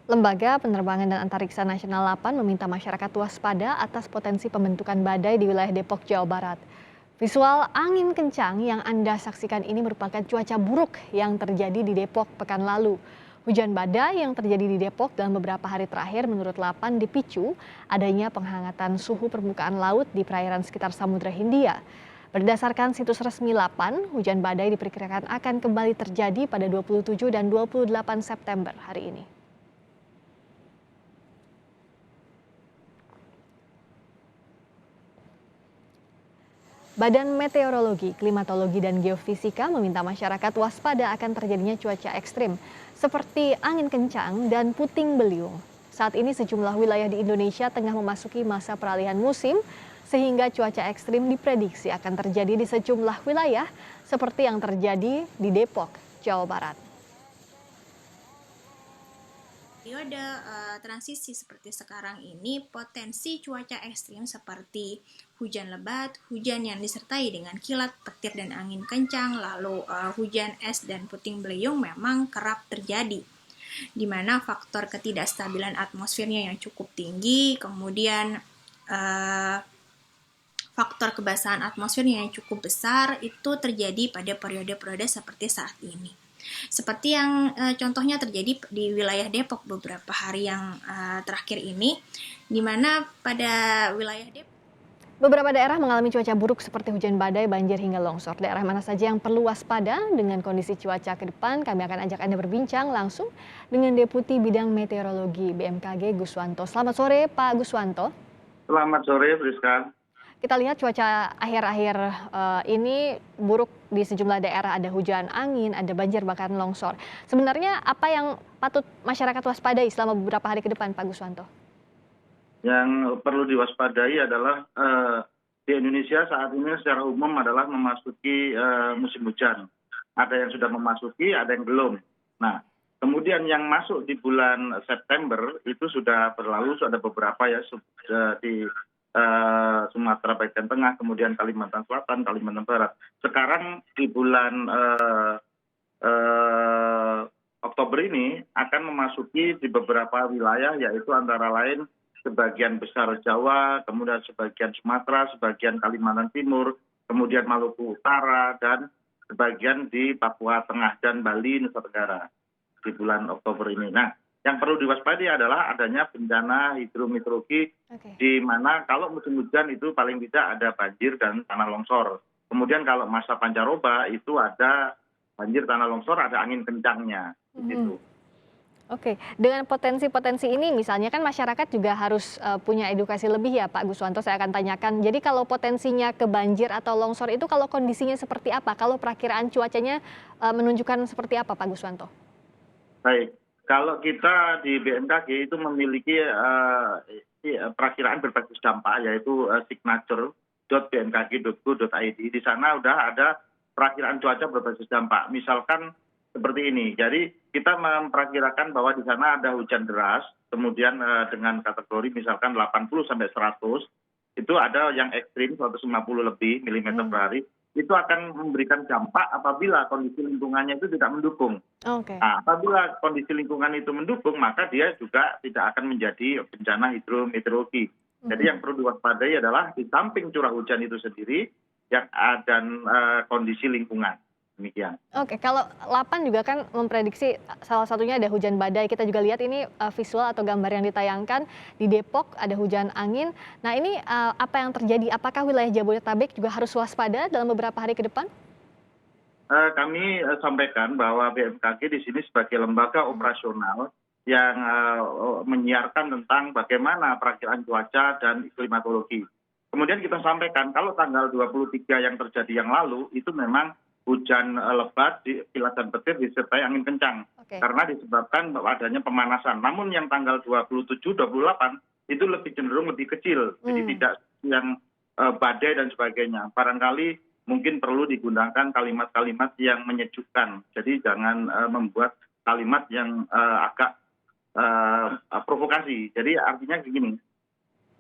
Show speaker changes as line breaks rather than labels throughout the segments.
Lembaga Penerbangan dan Antariksa Nasional 8 meminta masyarakat waspada atas potensi pembentukan badai di wilayah Depok, Jawa Barat. Visual angin kencang yang Anda saksikan ini merupakan cuaca buruk yang terjadi di Depok pekan lalu. Hujan badai yang terjadi di Depok dalam beberapa hari terakhir menurut 8 dipicu adanya penghangatan suhu permukaan laut di perairan sekitar Samudra Hindia. Berdasarkan situs resmi 8, hujan badai diperkirakan akan kembali terjadi pada 27 dan 28 September hari ini. Badan Meteorologi, Klimatologi, dan Geofisika meminta masyarakat waspada akan terjadinya cuaca ekstrim seperti angin kencang dan puting beliung. Saat ini sejumlah wilayah di Indonesia tengah memasuki masa peralihan musim sehingga cuaca ekstrim diprediksi akan terjadi di sejumlah wilayah seperti yang terjadi di Depok, Jawa Barat.
Periode transisi seperti sekarang ini, potensi cuaca ekstrim seperti hujan lebat, hujan yang disertai dengan kilat, petir, dan angin kencang, lalu hujan es dan puting beliung memang kerap terjadi, di mana faktor ketidakstabilan atmosfernya yang cukup tinggi, kemudian faktor kebasahan atmosfernya yang cukup besar itu terjadi pada periode-periode seperti saat ini. Seperti yang contohnya terjadi di wilayah Depok beberapa hari yang terakhir ini, di mana pada wilayah Depok
beberapa daerah mengalami cuaca buruk seperti hujan badai, banjir, hingga longsor. Daerah mana saja yang perlu waspada dengan kondisi cuaca ke depan? Kami akan ajak Anda berbincang langsung dengan Deputi Bidang Meteorologi BMKG Guswanto. Selamat sore Pak Guswanto.
Selamat sore, Friska.
Kita lihat cuaca akhir-akhir ini buruk di sejumlah daerah, ada hujan angin, ada banjir, bahkan longsor. Sebenarnya apa yang patut masyarakat waspadai selama beberapa hari ke depan, Pak Guswanto?
Yang perlu diwaspadai adalah di Indonesia saat ini secara umum adalah memasuki musim hujan. Ada yang sudah memasuki, ada yang belum. Nah, kemudian yang masuk di bulan September itu sudah berlalu, sudah ada beberapa ya di Sumatera bagian tengah, kemudian Kalimantan Selatan, Kalimantan Barat. Sekarang di bulan Oktober ini akan memasuki di beberapa wilayah, yaitu antara lain sebagian besar Jawa, kemudian sebagian Sumatera, sebagian Kalimantan Timur, kemudian Maluku Utara, dan sebagian di Papua Tengah dan Bali, Nusa Tenggara di bulan Oktober ini. Nah, yang perlu diwaspadai adalah adanya bencana hidrometeorologi di mana kalau musim hujan itu paling tidak ada banjir dan tanah longsor. Kemudian kalau masa pancaroba itu ada banjir, tanah longsor, ada angin kencangnya. Gitu.
Oke, dengan potensi-potensi ini misalnya kan masyarakat juga harus punya edukasi lebih ya Pak Guswanto, saya akan tanyakan. Jadi kalau potensinya ke banjir atau longsor itu kalau kondisinya seperti apa? Kalau perakiraan cuacanya menunjukkan seperti apa Pak Guswanto?
Baik. Kalau kita di BMKG itu memiliki perakiraan berbasis dampak, yaitu signature.bmkg.go.id. Di sana sudah ada perakiraan cuaca berbasis dampak. Misalkan seperti ini. Jadi kita memperakirakan bahwa di sana ada hujan deras, kemudian dengan kategori misalkan 80 sampai 100, itu ada yang ekstrim 150 lebih milimeter per hari. Itu akan memberikan dampak apabila kondisi lingkungannya itu tidak mendukung. Nah, apabila kondisi lingkungan itu mendukung, maka dia juga tidak akan menjadi bencana hidrometeorologi. Jadi yang perlu diwaspadai adalah di samping curah hujan itu sendiri dan kondisi lingkungan. Demikian.
Oke, kalau 8 juga kan memprediksi salah satunya ada hujan badai. Kita juga lihat ini visual atau gambar yang ditayangkan di Depok ada hujan angin. Nah ini apa yang terjadi? Apakah wilayah Jabodetabek juga harus waspada dalam beberapa hari ke depan?
Kami sampaikan bahwa BMKG di sini sebagai lembaga operasional yang menyiarkan tentang bagaimana perakiraan cuaca dan klimatologi. Kemudian kita sampaikan kalau tanggal 23 yang terjadi yang lalu itu memang hujan lebat, kilat dan petir disertai angin kencang. Karena disebabkan adanya pemanasan. Namun yang tanggal 27, 28 itu lebih cenderung lebih kecil. Jadi tidak yang badai dan sebagainya. Barangkali mungkin perlu digunakan kalimat-kalimat yang menyejukkan. Jadi jangan membuat kalimat yang agak provokasi. Jadi artinya begini.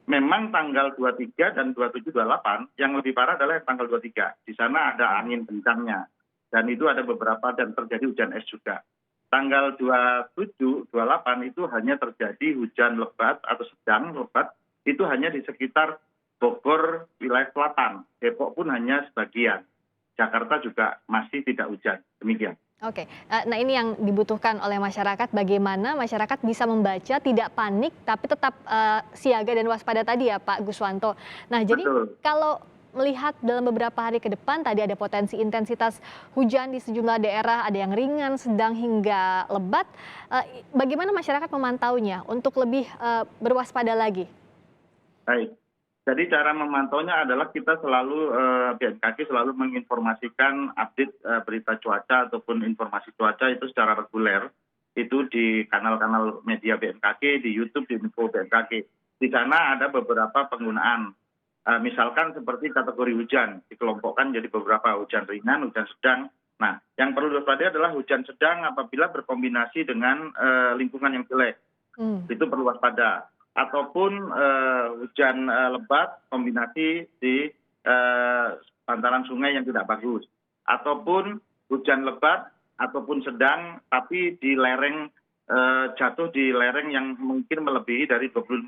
Memang tanggal 23 dan 27, 28 yang lebih parah adalah yang tanggal 23. Di sana ada angin kencangnya. Dan itu ada beberapa dan terjadi hujan es juga. tanggal 27, 28 itu hanya terjadi hujan lebat atau sedang lebat, itu hanya di sekitar Bogor, wilayah selatan. Depok pun hanya sebagian. Jakarta juga masih tidak hujan. Demikian.
Oke, nah ini yang dibutuhkan oleh masyarakat, bagaimana masyarakat bisa membaca, tidak panik, tapi tetap siaga dan waspada tadi ya Pak Guswanto. Nah jadi
Betul.
kalau melihat dalam beberapa hari ke depan, tadi ada potensi intensitas hujan di sejumlah daerah, ada yang ringan, sedang hingga lebat. Bagaimana masyarakat memantaunya untuk lebih berwaspada lagi?
Baik. Jadi cara memantaunya adalah kita selalu BMKG selalu menginformasikan update berita cuaca ataupun informasi cuaca itu secara reguler. Itu di kanal-kanal media BMKG, di YouTube, di info BMKG. Di sana ada beberapa penggunaan. Misalkan seperti kategori hujan, dikelompokkan jadi beberapa hujan ringan, hujan sedang. Nah, yang perlu diwaspadai adalah hujan sedang apabila berkombinasi dengan lingkungan yang jelek. Itu perlu waspada. Ataupun hujan lebat kombinasi di bantaran sungai yang tidak bagus. Ataupun hujan lebat ataupun sedang tapi di lereng jatuh di lereng yang mungkin melebihi dari 25%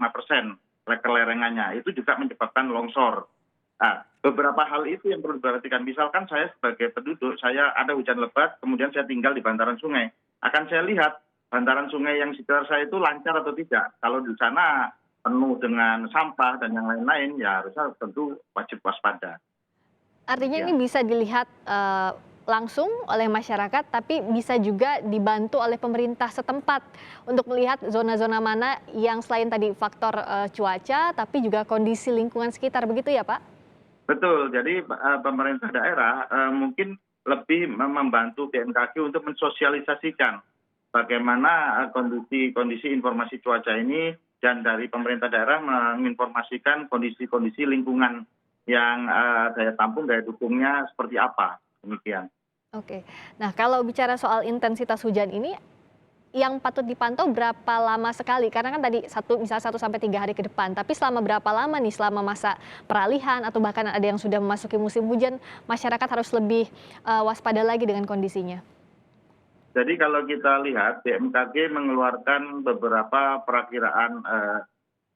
kelerengannya. Itu juga menyebabkan longsor. Nah, beberapa hal itu yang perlu diperhatikan. Misalkan saya sebagai penduduk, saya ada hujan lebat, kemudian saya tinggal di bantaran sungai. Akan saya lihat bantaran sungai yang sekitar saya itu lancar atau tidak. Kalau di sana penuh dengan sampah dan yang lain-lain, ya harusnya tentu wajib waspada.
Artinya
Ya.
ini bisa dilihat langsung oleh masyarakat, tapi bisa juga dibantu oleh pemerintah setempat untuk melihat zona-zona mana yang selain tadi faktor cuaca, tapi juga kondisi lingkungan sekitar, begitu ya Pak?
Betul, jadi pemerintah daerah mungkin lebih membantu BMKG untuk mensosialisasikan bagaimana kondisi informasi cuaca ini, dan dari pemerintah daerah menginformasikan kondisi-kondisi lingkungan yang daya tampung, daya dukungnya seperti apa. Demikian.
Oke. Nah, kalau bicara soal intensitas hujan ini, yang patut dipantau berapa lama sekali? Karena kan tadi misalnya 1 sampai 3 hari ke depan, tapi selama berapa lama nih, selama masa peralihan atau bahkan ada yang sudah memasuki musim hujan, masyarakat harus lebih waspada lagi dengan kondisinya?
Jadi kalau kita lihat BMKG mengeluarkan beberapa perakiraan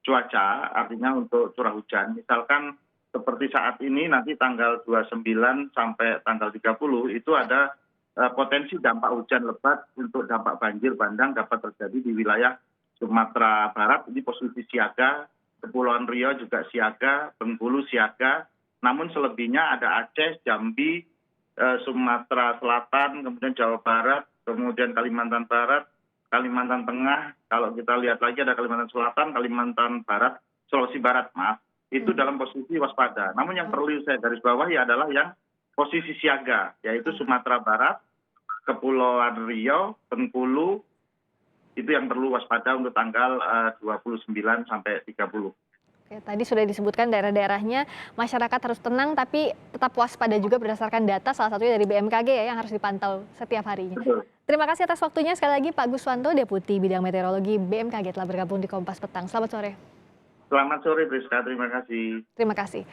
cuaca, artinya untuk curah hujan. Misalkan seperti saat ini nanti tanggal 29 sampai tanggal 30 itu ada potensi dampak hujan lebat untuk dampak banjir bandang dapat terjadi di wilayah Sumatera Barat, ini posisi siaga, Kepulauan Riau juga siaga, Bengkulu siaga. Namun selebihnya ada Aceh, Jambi, Sumatera Selatan, kemudian Jawa Barat, kemudian Kalimantan Barat, Kalimantan Tengah, kalau kita lihat lagi ada Kalimantan Selatan, Kalimantan Barat, Sulawesi Barat, maaf, itu dalam posisi waspada. Namun yang perlu saya garis bawahi adalah yang posisi siaga, yaitu Sumatera Barat, Kepulauan Riau, Bengkulu, itu yang perlu waspada untuk tanggal 29 sampai 30.
Oke, tadi sudah disebutkan daerah-daerahnya, masyarakat harus tenang tapi tetap waspada juga berdasarkan data, salah satunya dari BMKG ya, yang harus dipantau setiap harinya.
Betul.
Terima kasih atas waktunya sekali lagi Pak Guswanto, Deputi Bidang Meteorologi BMKG telah bergabung di Kompas Petang. Selamat sore.
Selamat sore Priska, terima kasih.
Terima kasih.